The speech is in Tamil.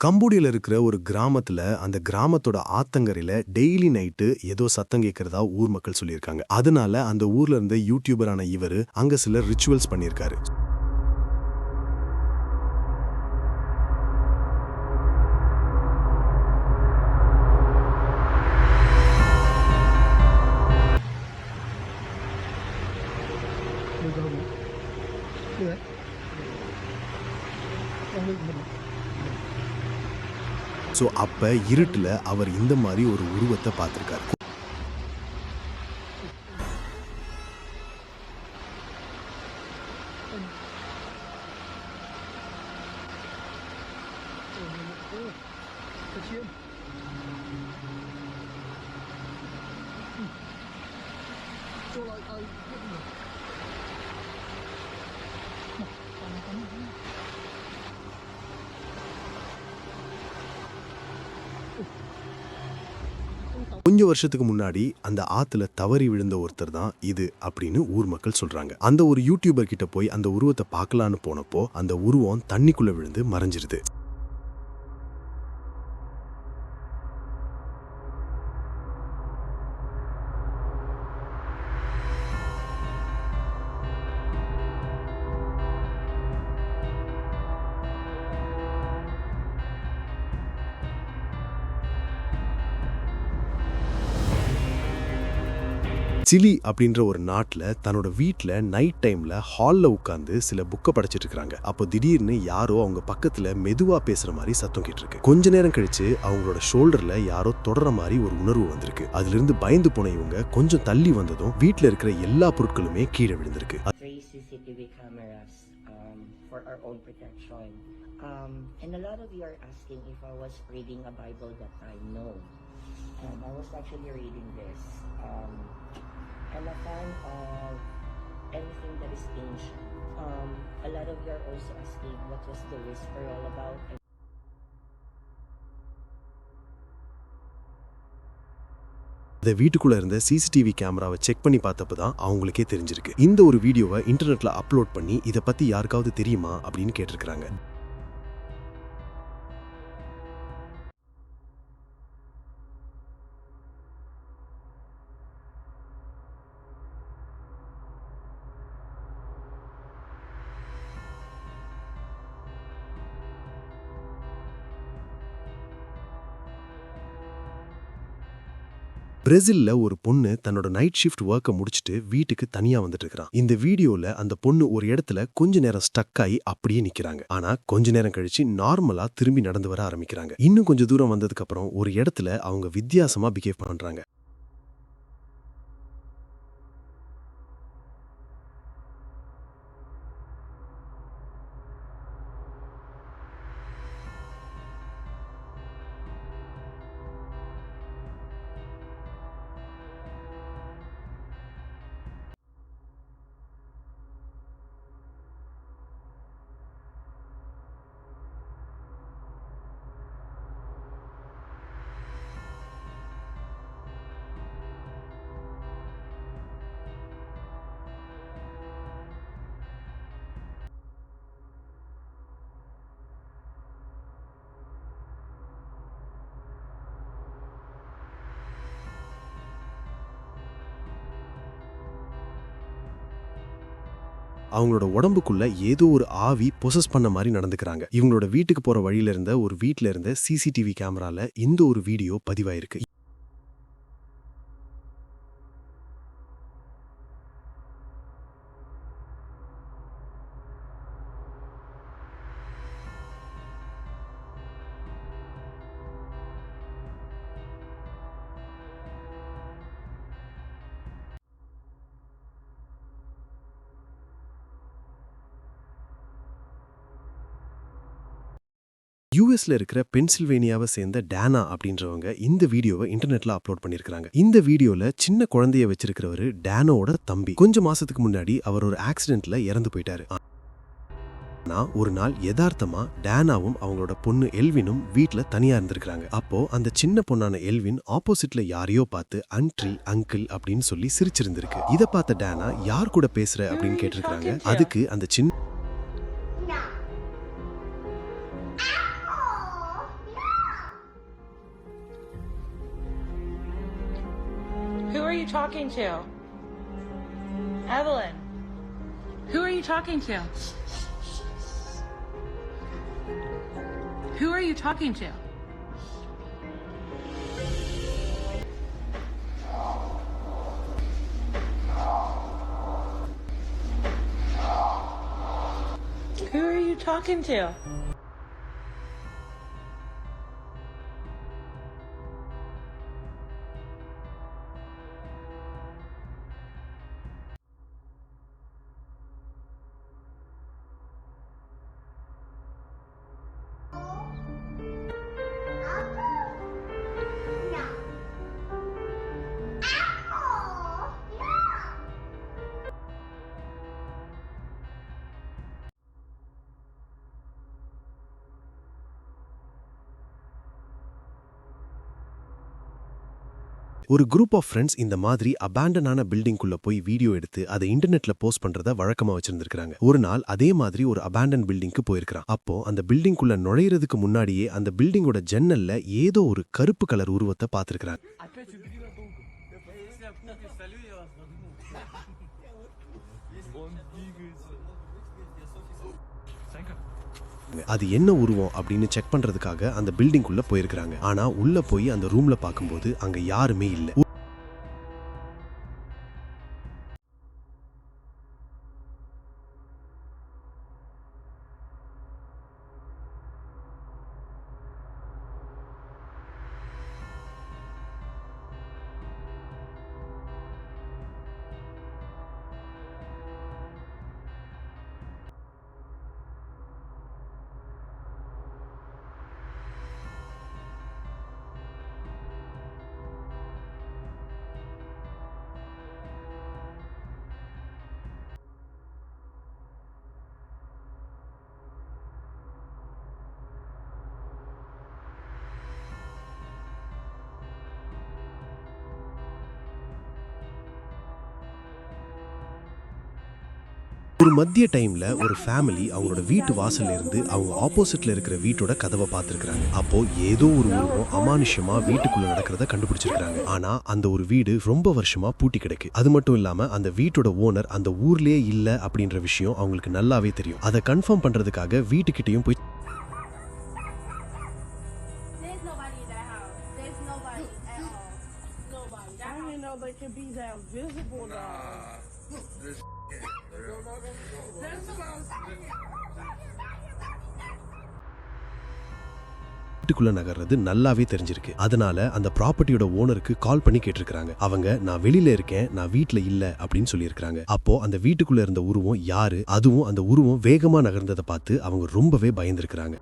கம்போடியால இருக்கிற ஒரு கிராமத்துல அந்த கிராமத்தோட ஆத்தங்கரையில டெய்லி நைட்டு ஏதோ சத்தம் கேட்கறதா ஊர் மக்கள் சொல்லியிருக்காங்க. அதனால அந்த ஊர்ல இருந்த யூடியூபரான இவரு அங்க சில ரிச்சுவல்ஸ் பண்ணியிருக்காரு. சோ அப்ப இருட்டுல அவர் இந்த மாதிரி ஒரு உருவத்தை பார்த்திருக்காரு. கொஞ்சம் வருஷத்துக்கு முன்னாடி அந்த ஆத்துல தவறி விழுந்த ஒருத்தர் தான் இது அப்படின்னு ஊர் மக்கள் சொல்றாங்க. அந்த ஒரு யூடியூபர் கிட்ட போய் அந்த உருவத்தை பார்க்கலான்னு போனப்போ அந்த உருவம் தண்ணிக்குள்ள விழுந்து மறைஞ்சிருது. சிலி அப்படின்ற ஒரு நாட்டுல தன்னோட வீட்டுல நைட் டைம்ல ஹால்ல உட்கார்ந்து சில புக்கை படிச்சிட்டு இருக்காங்க. அப்போ திடீர்னு யாரோ அவங்க பக்கத்துல மெதுவா பேசுற மாதிரி சத்தம் கேட்டிருக்கு. கொஞ்ச நேரம் கழிச்சு அவங்களோட ஷோல்டர்ல யாரோ தொடர மாதிரி ஒரு உணர்வு வந்திருக்கு. அதுல இருந்து பயந்து போன இவங்க கொஞ்சம் தள்ளி வந்ததும் வீட்டுல இருக்கிற எல்லா பொருட்களுமே கீழே விழுந்திருக்கு. CCTV cameras for our own protection. And a lot of you are asking if I was reading a Bible that time. No. I was actually reading this. I'm a fan of anything that is ancient. A lot of you are also asking what was the whisper all about. அந்த வீட்டுக்குள்ள இருந்த சிசிடிவி கேமராவை செக் பண்ணி பார்த்தப்பதான் அவங்களுக்கே தெரிஞ்சிருக்கு. இந்த ஒரு வீடியோவை இன்டர்நெட்ல அப்லோட் பண்ணி இதை பத்தி யாருக்காவது தெரியுமா அப்படின்னு கேட்டிருக்காங்க. பிரேசில்ல ஒரு பொண்ணு தன்னோட நைட் ஷிஃப்ட் ஒர்க்கை முடிச்சுட்டு வீட்டுக்கு தனியா வந்துட்டு இருக்கான். இந்த வீடியோல அந்த பொண்ணு ஒரு இடத்துல கொஞ்ச நேரம் ஸ்டக் ஆகி அப்படியே நிக்கிறாங்க. ஆனா கொஞ்ச நேரம் கழிச்சு நார்மலா திரும்பி நடந்து வர ஆரம்பிக்கிறாங்க. இன்னும் கொஞ்சம் தூரம் வந்ததுக்கு அப்புறம் ஒரு இடத்துல அவங்க வித்தியாசமா பிஹேவ் பண்றாங்க. அவங்களோட உடம்புக்குள்ள ஏதோ ஒரு ஆவி பொசஸ் பண்ண மாதிரி நடந்துக்கிறாங்க. இவங்களோட வீட்டுக்கு போற வழியில இருந்த ஒரு வீட்டுல இருந்த சிசிடிவி கேமரால இந்த ஒரு வீடியோ பதிவாயிருக்கு. யூஎஸ்ல இருக்கிற பென்சில்வேனியாவை சேர்ந்த டேனா அப்படின்றவங்க இந்த வீடியோவை இன்டர்நெட்ல அப்லோட் பண்ணிருக்காங்க. இந்த வீடியோல சின்ன குழந்தைய வச்சிருக்கிறவரு டேனோட தம்பி. கொஞ்சம் மாசத்துக்கு முன்னாடி அவர் ஒரு ஆக்சிடென்ட்ல இறந்து போயிட்டாரு. ஆனா ஒரு நாள் யதார்த்தமா டேனாவும் அவங்களோட பொண்ணு எல்வினும் வீட்டுல தனியா இருந்திருக்காங்க. அப்போ அந்த சின்ன பொண்ணான எல்வின் ஆப்போசிட்ல யாரையோ பார்த்து அன்ட்ரி அங்கிள் அப்படின்னு சொல்லி சிரிச்சிருந்திருக்கு. இதை பார்த்த டேனா யார் கூட பேசுற அப்படின்னு கேட்டிருக்காங்க. அதுக்கு அந்த சின்ன Who are you talking to? Evelyn. Who are you talking to? Who are you talking to? Who are you talking to? ஒரு குரூப் ஆஃப் ஃப்ரெண்ட்ஸ் இந்த மாதிரி அபேண்டனான பில்டிங்குள்ள போய் வீடியோ எடுத்து அதை இன்டர்நெட்ல போஸ்ட் பண்றத வழக்கமா வச்சிருந்திருக்காங்க. ஒரு நாள் அதே மாதிரி ஒரு அபேண்டன் பில்டிங்க்கு போயிருக்கான். அப்போ அந்த பில்டிங்குள்ள நுழையிறதுக்கு முன்னாடியே அந்த பில்டிங்கோட ஜன்னல்ல ஏதோ ஒரு கருப்பு கலர் உருவத்தை பார்த்திருக்காங்க. அது என்ன உருவம் அப்படின்னு செக் பண்றதுக்காக அந்த பில்டிங்குள்ள போயிருக்காங்க. ஆனா உள்ள போய் அந்த ரூம்ல பார்க்கும்போது அங்க யாருமே இல்ல. ஒரு மத்திய டைம்ல ஒரு ஃபேமிலி அவங்களோட வீட்டு வாசல்ல இருந்து அவங்க ஆப்போசிட்ல இருக்கிற வீட்டோட கதவை பார்த்திருக்காங்க. அப்போ ஏதோ ஒரு உருவம் அமானுஷ்யமா வீட்டுக்குள்ள நடக்கிறத கண்டுபிடிச்சிருக்காங்க. ஆனா அந்த ஒரு வீடு ரொம்ப வருஷமா பூட்டி கிடக்கு. அது மட்டும் இல்லாம அந்த வீட்டோட ஓனர் அந்த ஊர்லயே இல்ல அப்படின்ற விஷயம் அவங்களுக்கு நல்லாவே தெரியும். அதை கன்ஃபார்ம் பண்றதுக்காக வீட்டுக்கிட்டையும் போய் வீட்டுக்குள்ள நகர்றது நல்லாவே தெரிஞ்சிருக்கு. அதனால அந்த ப்ராப்பர்ட்டியோட ஓனருக்கு கால் பண்ணி கேட்டிருக்காங்க. அவங்க நான் வெளியில இருக்கேன், நான் வீட்டுல இல்ல அப்படின்னு சொல்லியிருக்காங்க. அப்போ அந்த வீட்டுக்குள்ள இருந்த உருவம் யாரு, அதுவும் அந்த உருவம் வேகமா நகர்ந்ததை பார்த்து அவங்க ரொம்பவே பயந்துருக்காங்க.